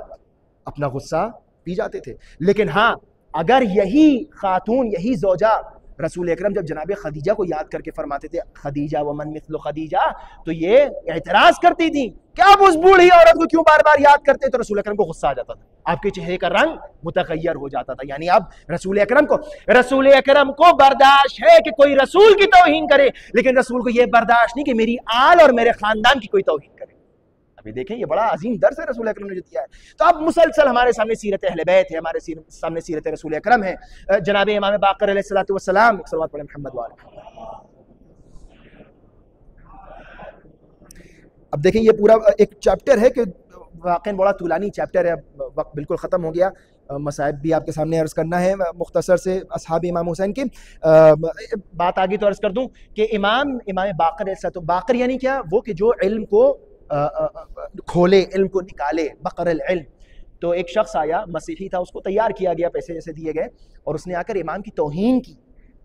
अपना गुस्सा पी जाते थे। लेकिन हाँ, अगर यही खातून, यही ज़ौजा रसूल अकरम जब जनाब खदीजा को याद करके फरमाते थे खदीजा व मन मिस्लु खदीजा, तो ये एतराज करती थी कि आप उस बूढ़ी औरत को क्यों बार बार याद करते, तो रसूल अकरम को गुस्सा आ जाता था, आपके चेहरे का रंग मुतगय्यर हो जाता था। यानी अब रसूल अकरम को बर्दाश्त है कि कोई रसूल की तौहीन करे, लेकिन रसूल को यह बर्दाश्त नहीं कि मेरी आल और मेरे खानदान की कोई तौहीन करे। अब अभी देखें ये बड़ा अजीम दर्स है रसूल अकरम ने जो दिया है। तो अब मुसलसल हमारे सामने सीरत अहले बैत है, हमारे सामने सीरत रसूल अकरम है, जनाब इमाम बाक़िर अलैहिस्सलातु वस्सलाम, सल्लल्लाहु अलैहि मोहम्मद वाले। अब देखें ये पूरा एक चैप्टर है कि वाक़ई बड़ा तूलानी चैप्टर है, वक्त बिल्कुल ख़त्म हो गया, मसाइब भी आपके सामने अर्ज़ करना है मुख्तसर से अस्हाब इमाम हुसैन की। बात आगे तो अर्ज़ कर दूं कि इमाम बाक़िर, तो बाक़िर यानी क्या, वो कि जो इल्म को खोले, इल्म को निकाले, बक़रल इल्म। तो एक शख्स आया, मसीही था, उसको तैयार किया गया, पैसे जैसे दिए गए, और उसने आकर इमाम की तौहीन की।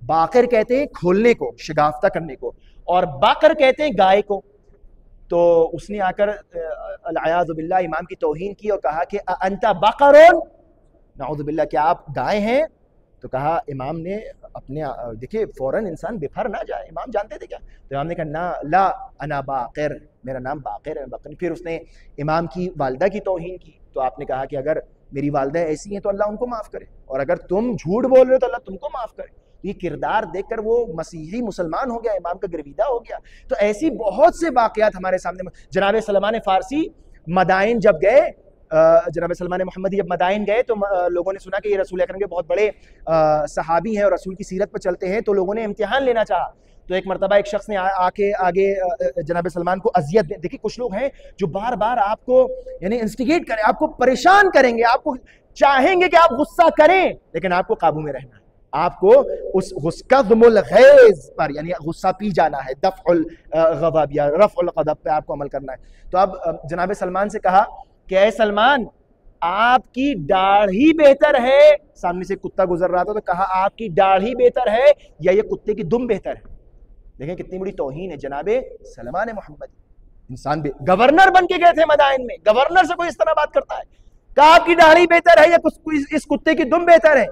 बाक़िर कहते हैं खोलने को, शिगाफ्ता करने को, और बाक़र कहते हैं गाय को। तो उसने आकर अल-अयाज़ु बिल्लाह इमाम की तौहीन की और कहा कि अंता बक़रुन, नाऊज़ु बिल्लाह, क्या आप गाय हैं? तो कहा इमाम ने अपने, देखिए फ़ौरन इंसान बेफर ना जाए, इमाम जानते थे क्या? तो इमाम ने कहा ना, ला अना बाक़िर, मेरा नाम बाक़िर है, बाक़िर। फिर उसने इमाम की वालिदा की तौहीन की। तो आपने कहा कि अगर मेरी वालिदा ऐसी हैं तो अल्लाह उनको माफ़ करे, और अगर तुम झूठ बोल रहे हो तो अल्लाह तुमको माफ़ करे। ये किरदार देखकर वो मसीही मुसलमान हो गया, इमाम का गिरविदा हो गया। तो ऐसी बहुत से वाक़यात हमारे सामने। जनाब सलमान फ़ारसी मदाइन जब गए, जनाब सलमान मोहम्मदी जब मदाइन गए तो लोगों ने सुना कि ये रसूल अकरम के बहुत बड़े सहाबी हैं और रसूल की सीरत पर चलते हैं, तो लोगों ने इम्तिहान लेना चाहा। तो एक मरतबा एक शख्स ने आके आगे जनाब सलमान को अजियत दे। देखिए कुछ लोग हैं जो बार बार आपको यानी इंस्टिगेट करें, आपको परेशान करेंगे, आपको चाहेंगे कि आप गुस्सा करें, लेकिन आपको काबू में रहना है, आपको उस कज़्मुल गैज़ पर यानी गुस्सा पी जाना है, दफ़उल ग़ज़ब या रफ़उल ग़ज़ब पे आपको अमल करना है। तो अब जनाब सलमान से कहा कि ऐ सलमान, आपकी दाढ़ी बेहतर है। सामने से कुत्ता गुजर रहा था तो कहा आपकी दाढ़ी बेहतर है या ये कुत्ते की दुम बेहतर है। देखें कितनी बड़ी तौहीन है जनाबे सलमान मोहम्मद। इंसान गवर्नर बन के गए थे मदाइन में, गवर्नर से कोई इस तरह बात करता है? कहा आपकी दाढ़ी बेहतर है या इस कुत्ते की दुम बेहतर है?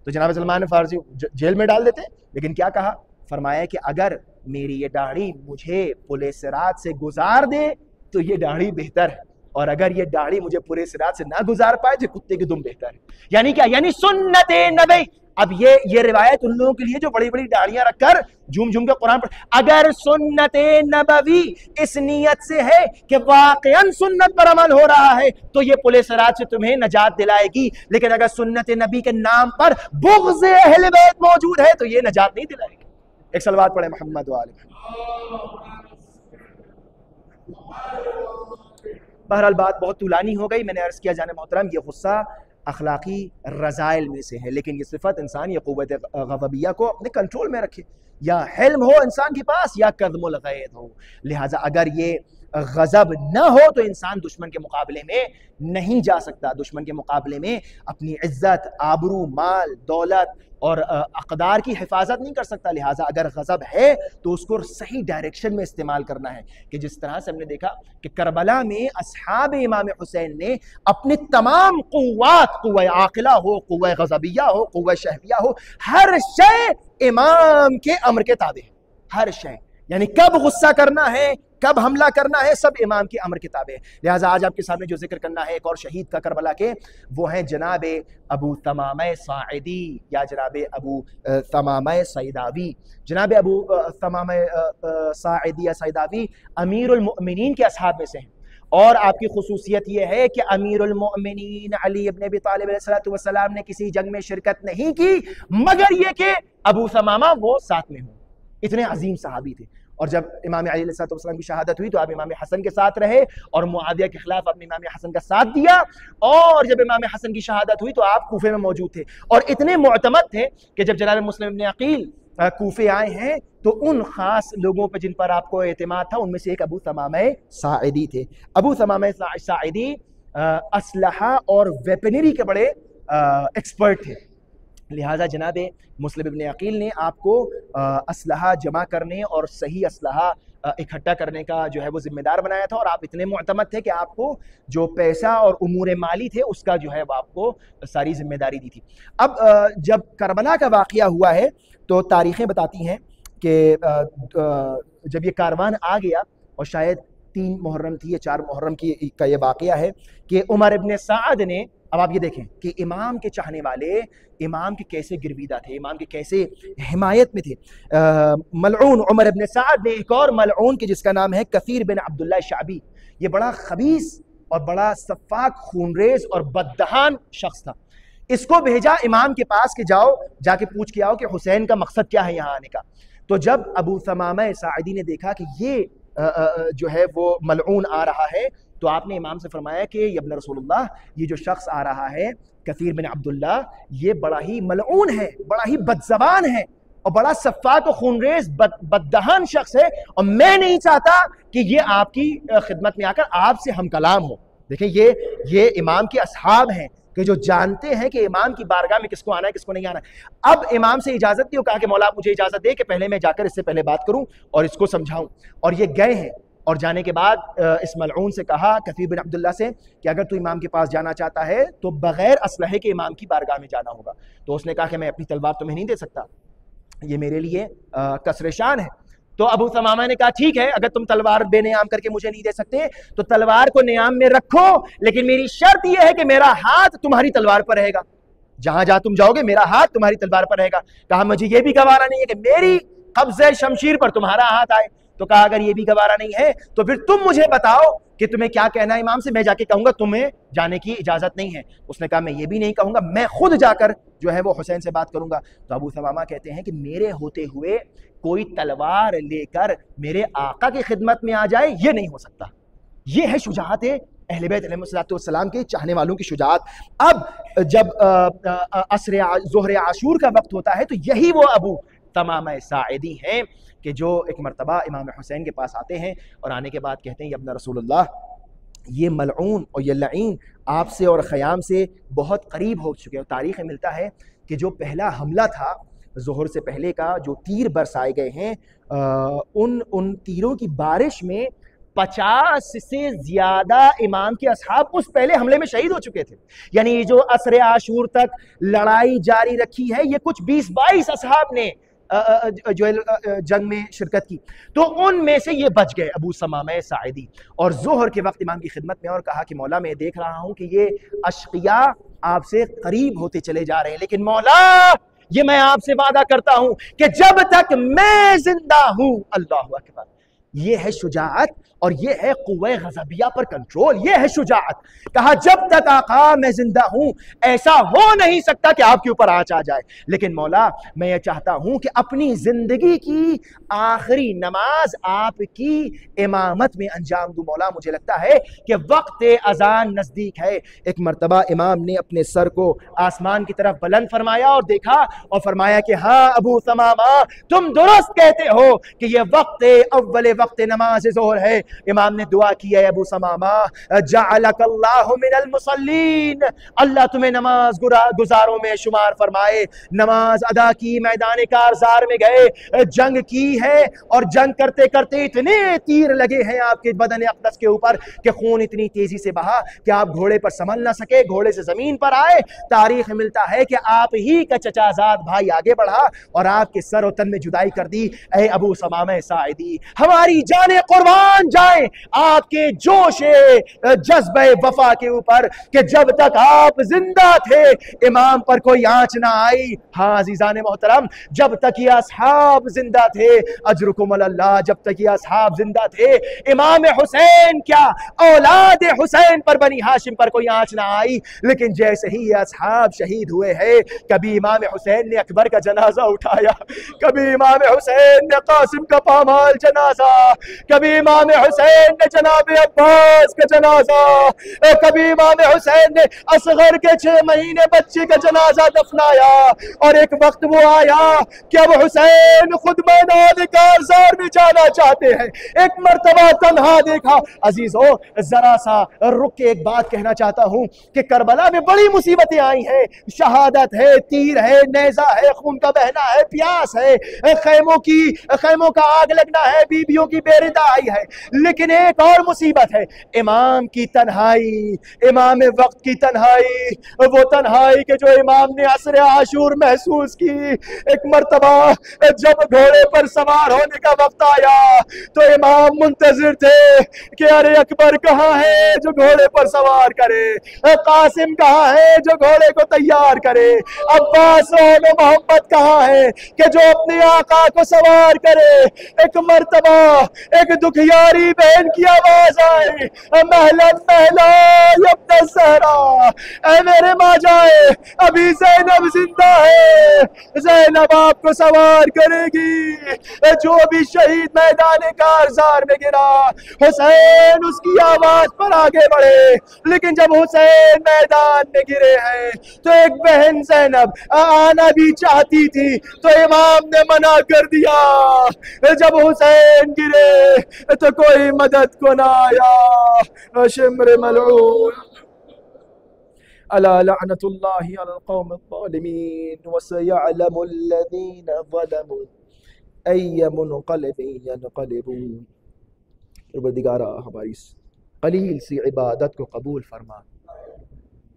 तो जनाब सलमान फारसी जेल में डाल देते। लेकिन क्या कहा, फरमाया कि अगर मेरी ये दाढ़ी मुझे पुले सिरात से गुजार दे तो ये दाढ़ी बेहतर है, और अगर ये दाढ़ी मुझे पूरे सिरात से ना गुजार पाए तो कुत्ते की दुम बेहतर है। यानी क्या, यानी सुन्नते नबी। अब ये रिवायत उन लोगों के लिए जो बड़ी बड़ी दाढ़ियां रखकर झूम झूम के कुरान पढ़, अगर सुन्नते नबवी इस नियत से है कि वाकईन सुन्नत पर अमल हो रहा है तो ये पुले सिरात से तुम्हें नजात दिलाएगी, लेकिन अगर सुन्नत नबी के नाम पर बुग़्ज़ अहले बैत मौजूद है तो ये नजात नहीं दिलाएगी। एक सलवात पढ़े मोहम्मद वाले। बहरहाल बात बहुत तुलानी हो गई। मैंने अर्ज किया जाने मोहतरम, ये गुस्सा अखलाकी रज़ाइल में से है, लेकिन ये सिफत इंसान ये क़ुव्वत ग़ज़बिया को अपने कंट्रोल में रखे, या हिल्म हो इंसान के पास या कज़्मुल ग़ैज़ हो। लिहाजा अगर ये गज़ब न हो तो इंसान दुश्मन के मुकाबले में नहीं जा सकता, दुश्मन के मुकाबले में अपनी इज्जत, आबरू, माल, दौलत और अक़दार की हिफाजत नहीं कर सकता। लिहाजा अगर गज़ब है तो उसको सही डायरेक्शन में इस्तेमाल करना है, कि जिस तरह से हमने देखा कि करबला में अस्हाब इमाम हुसैन ने अपने तमाम क़ुव्वत, क़ुव्वा आक़िला हो, क़ुव्वा ग़ज़बिया हो, क़ुव्वा शहविया हो, हर शय इमाम के अम्र के ताबे है। हर शय यानी कब गुस्सा करना है, कब हमला करना है, सब इमाम की अमर किताबे है। लिहाजा आज आपके सामने जो जिक्र करना है एक और शहीद का करबला के, वो हैं जनाब अबू तमामा साइदी या जनाब अबू तमामा सैदावी। जनाब अबू तमामा साइदी या सैदावी अमीरुल मोमिनीन के असहाब में से हैं, और आपकी खुसूसियत यह है कि अमीरुल मोमिनीन अली इब्न अबी तालिब अलैहिस्सलातु वस्सलाम ने किसी जंग में शिरकत नहीं की, मगर ये कि अबू तमामा वो साथ में हो। इतने अजीम सहाबी थे। और जब इमाम अली अलैहिस्सलाम की शहादत हुई तो आप इमाम हसन के साथ रहे और मुआविया के खिलाफ अपने इमाम हसन का साथ दिया, और जब इमाम हसन की शहादत हुई तो आप कूफे में मौजूद थे, और इतने मुअतमद थे कि जब जनाब मुस्लिम इब्न अकील कूफे आए हैं तो उन खास लोगों पर जिन पर आपको एतमाद था उनमें से एक अबू तमामा साइदी थे। अबू तमामा साइदी असलहा और वेपनरी के बड़े एक्सपर्ट थे। लिहाजा जनाब मुस्लिम इब्न अकील ने आपको असलहा जमा करने और सही असलहा इकट्ठा करने का जो है वो जिम्मेदार बनाया था, और आप इतने मुअतमद थे कि आपको जो पैसा और उमूर माली थे उसका जो है वो आपको सारी जिम्मेदारी दी थी। अब जब करबला का वाक़या हुआ है तो तारीखें बताती हैं कि जब ये कारवान आ गया, और शायद 3 मुहर्रम थी या 4 मुहर्रम की का ये वाक़या है कि उमर इब्न साद ने, अब आप ये देखें कि इमाम के चाहने वाले इमाम के कैसे गिरवीदा थे, इमाम के कैसे हिमायत में थे। मलऊन उमर इब्न साद ने एक और मलऊन के जिसका नाम है कसीर बिन अब्दुल्लाह शाबी,
ये बड़ा खबीस और बड़ा सफाक, खूनरेज और बददहान शख्स था। इसको भेजा इमाम के पास कि जाओ जाके पूछ के आओ कि हुसैन का मकसद क्या है यहाँ आने का। तो जब अबू समामा साइदी ने देखा कि ये जो है वो मलऊन आ रहा है, तो आपने इमाम से फरमाया कि इब्न रसूलुल्लाह, ये जो शख्स आ रहा है कसीर बिन अब्दुल्ला, ये बड़ा ही मलऊन है, बड़ा ही बदजबान है और बड़ा सफ़ाक और खूनरेज बददहान शख्स है, और मैं नहीं चाहता कि ये आपकी खिदमत में आकर आपसे हम कलाम हो। देखें, ये इमाम के असहाब हैं कि जो जानते हैं कि इमाम की बारगाह में किसको आना है किसको नहीं आना है। अब इमाम से इजाजत दी और कहा कि मौला आप मुझे इजाजत दे कि पहले मैं जाकर इससे पहले बात करूं और इसको समझाऊं। और ये गए हैं, और जाने के बाद इस मलऊन से कहा, कसीर बिन अब्दुल्ला से, कि अगर तू इमाम के पास जाना चाहता है तो बगैर असलहे के इमाम की बारगाह में जाना होगा। तो उसने कहा कि मैं अपनी तलवार तुम्हें नहीं दे सकता, ये मेरे लिए कसरे शान है। तो अबू समामा ने कहा ठीक है, अगर तुम तलवार बेनियाम करके मुझे नहीं दे सकते तो तलवार को नियाम में रखो, लेकिन मेरी शर्त यह है कि मेरा हाथ तुम्हारी तलवार पर रहेगा, जहां जहां तुम जाओगे मेरा हाथ तुम्हारी तलवार पर रहेगा। कहा मुझे यह भी गवारा नहीं है कि मेरी कब्ज़े शमशीर पर तुम्हारा हाथ आए। तो कहा अगर ये भी गवारा नहीं है तो फिर तुम मुझे बताओ कि तुम्हें क्या कहना है इमाम से, मैं जाके कहूंगा तुम्हें जाने की इजाजत नहीं है। उसने कहा मैं ये भी नहीं कहूंगा, मैं खुद जाकर जो है वो हुसैन से बात करूंगा। तो अबू समामा कहते हैं कि मेरे होते हुए कोई तलवार लेकर मेरे आका की खिदमत में आ जाए, ये नहीं हो सकता। ये है शुजाअत अहले बैत अलैहिस्सलाम के चाहने वालों की शुजाअत। अब जब ज़ोहर आशूर का वक्त होता है तो यही वो अबू समामा साइदी हैं कि जो एक मरतबा इमाम हुसैन के पास आते हैं और आने के बाद कहते हैं या इब्न रसूलुल्लाह, ये मलऊन और ये लईन आपसे और ख़याम से बहुत करीब हो चुके हैं। तारीख़ में मिलता है कि जो पहला हमला था ज़ोहर से पहले का, जो तीर बरसाए गए हैं, उन तीरों की बारिश में 50 से ज़्यादा इमाम के असहाब उस पहले हमले में शहीद हो चुके थे। यानी जो असर आशूर तक लड़ाई जारी रखी है, ये कुछ 20-22 असहाब ने जो जंग में शिरकत की, तो उनमें से ये बच गए अबू समामा साइदी। और ज़ोहर के वक्त इमाम की खिदमत में और कहा कि मौला मैं देख रहा हूं कि ये अशकिया आपसे करीब होते चले जा रहे हैं, लेकिन मौला ये मैं आपसे वादा करता हूं कि जब तक मैं जिंदा हूं, अल्लाहु अकबर, ये है शुजाअत और ये है कुव्वे ग़ज़बिया पर कंट्रोल, ये है शुजाअत। कहा जब तक आका मैं जिंदा हूं ऐसा हो नहीं सकता कि आपके ऊपर आंच आ जाए, लेकिन मौला मैं ये चाहता हूं कि अपनी जिंदगी की आखिरी नमाज आपकी इमामत में अंजाम दूं। मौला मुझे लगता है कि वक्त अजान नजदीक है। एक मरतबा इमाम ने अपने सर को आसमान की तरफ बुलंद फरमाया और देखा और फरमाया कि हाँ अबू समामा, तुम दुरुस्त कहते हो कि यह वक्त अव्वल वक्त नमाज ज़ोहर है। इमाम ने दुआ की है, अबू समामा जअलकल्लाहु मिनल मुसल्लीन, अल्लाह तुम्हें नमाज गुजारों में शुमार फरमाए। नमाज अदा की, मैदान कारज़ार में गए, जंग की है और जंग करते करते इतने तीर लगे हैं आपके बदन अक़दस के ऊपर कि खून इतनी तेजी से बहा कि आप घोड़े पर संभल ना सके, घोड़े से जमीन पर आए। तारीख में मिलता है कि आप ही का चचाजाद भाई आगे बढ़ा और आपके सर और तन में जुदाई कर दी। ऐ अबू समामा साइदी, हमारी जाने कुर्बान जाए आपके जोशे जज्बे वफा के ऊपर कि जब तक आप जिंदा थे इमाम पर कोई आंच ना आई। हाँ अजीजान मोहतरम, जब तक ये असहाब जिंदा थे, अजरुकुम अल्लाह, जब तक ये असहाब जिंदा थे, इमाम हुसैन क्या औलाद हुसैन पर, बनी हाशिम पर कोई आंच ना आई। लेकिन जैसे ही ये असहाब शहीद हुए हैं, कभी इमाम हुसैन ने अकबर का जनाजा उठाया, कभी इमाम हुसैन ने कासिम का पामाल जनाजा, कभी इमाम हुसैन ने जनाब अब्बास का जनाजा, कभी इमाम हुसैन ने असगर के 6 महीने बच्चे का जनाजा दफनाया। और एक वक्त वो आया कि अब हुसैन खुद मैदान कारज़ार में जाना चाहते हैं। एक मर्तबा तन्हा देखा। अजीजों, जरा सा रुक के एक बात कहना चाहता हूं कि करबला में बड़ी मुसीबतें आई हैं, शहादत है, तीर है, नेजा है, खून का बहना है, प्यास है, खैमों का आग लगना है, बीबियों की बेरिदा आई है, लेकिन एक और मुसीबत है, इमाम की तन्हाई, इमाम वक्त की तन्हाई, वो तन्हाई के जो इमाम ने असर आशूर महसूस की। एक मर्तबा जब घोड़े पर सवार होने का वक्त आया तो इमाम मुंतजिर थे कि अरे अकबर कहाँ है जो घोड़े पर सवार करे, कासिम कहाँ है जो घोड़े को तैयार करे, अब्बास और मोहम्मद कहाँ है कि जो अपने आका को सवार करे। एक मर्तबा एक दुखियारी मेरी बहन की आवाज आए, महलन महला यब्न सहरा, ऐ मेरे माँ जाए, अभी ज़ैनब जिंदा है, ज़ैनब आपको सवार करेगी। जो भी शहीद मैदान कारज़ार में गिरा, हुसैन उसकी आवाज पर आगे बढ़े, लेकिन जब हुसैन मैदान में गिरे हैं तो एक बहन ज़ैनब आना भी चाहती थी, तो इमाम ने मना कर दिया। जब हुसैन गिरे तो कोई मदद को ना आया। शिम्र मलऊन अला लअनतुल्लाहि अलल कौमिज़ ज़ालिमीन व सयअलमुल लज़ीना ज़लमू अय्य मुनक़लिबिन यनक़लिबून। परवरदिगारा हमारी कलील सी इबादत को कबूल फरमा।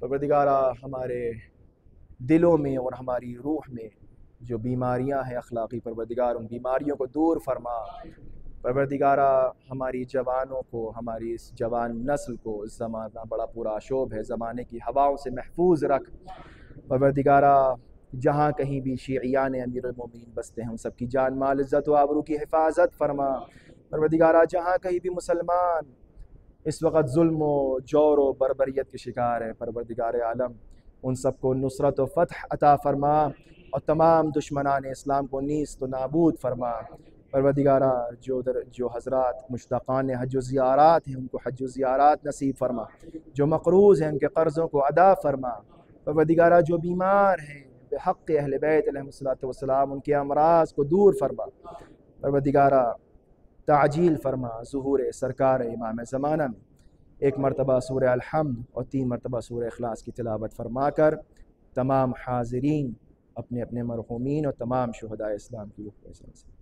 परवरदिगारा हमारे दिलों में और हमारी रूह में जो बीमारियां हैं अखलाक़ी, परवरदिगार उन बीमारियों को दूर फरमा। परवरदिगारा हमारी जवानों को, हमारी इस जवान नस्ल को, ज़माना बड़ा पूरा शोभ है, ज़माने की हवाओं से महफूज रख। परवरदिगारा जहाँ कहीं भी शियान अमीरुल मोमिनीन बसते हैं उन सब की जान माल इज़्ज़त व आबरू की हिफाजत फरमा। परवरदिगारा जहाँ कहीं भी मुसलमान इस वक्त जुल्म व जौर व बर्बरियत के शिकार है, परवरदिगार आलम उन सबको नुसरत व फ़तह अता फरमा और तमाम दुश्मनान इस्लाम को नीस्त व नाबूद फरमा। परवरदिगारा जो हज़रात मुश्ताक़ान हज व ज़ियारात हैं उनको हज व ज़ियारात नसीब फरमा, जो मक़रूज़ हैं उनके कर्ज़ों को अदा फरमा। परवरदिगारा जो बीमार हैं बेहक़्क़ अहले बैत अलैहिमुस्सलातु वस्सलाम उनके अमराज़ को दूर फरमा। परवरदिगारा ताजील फरमा ज़ुहूर सरकार इमाम ज़माना में एक मरतबा सूरह अल-हम्द और 3 मरतबा सूरह इखलास की तिलावत फरमाकर तमाम हाज़िरीन अपने अपने मरहूमीन और तमाम शुहदाए इस्लाम की रूह को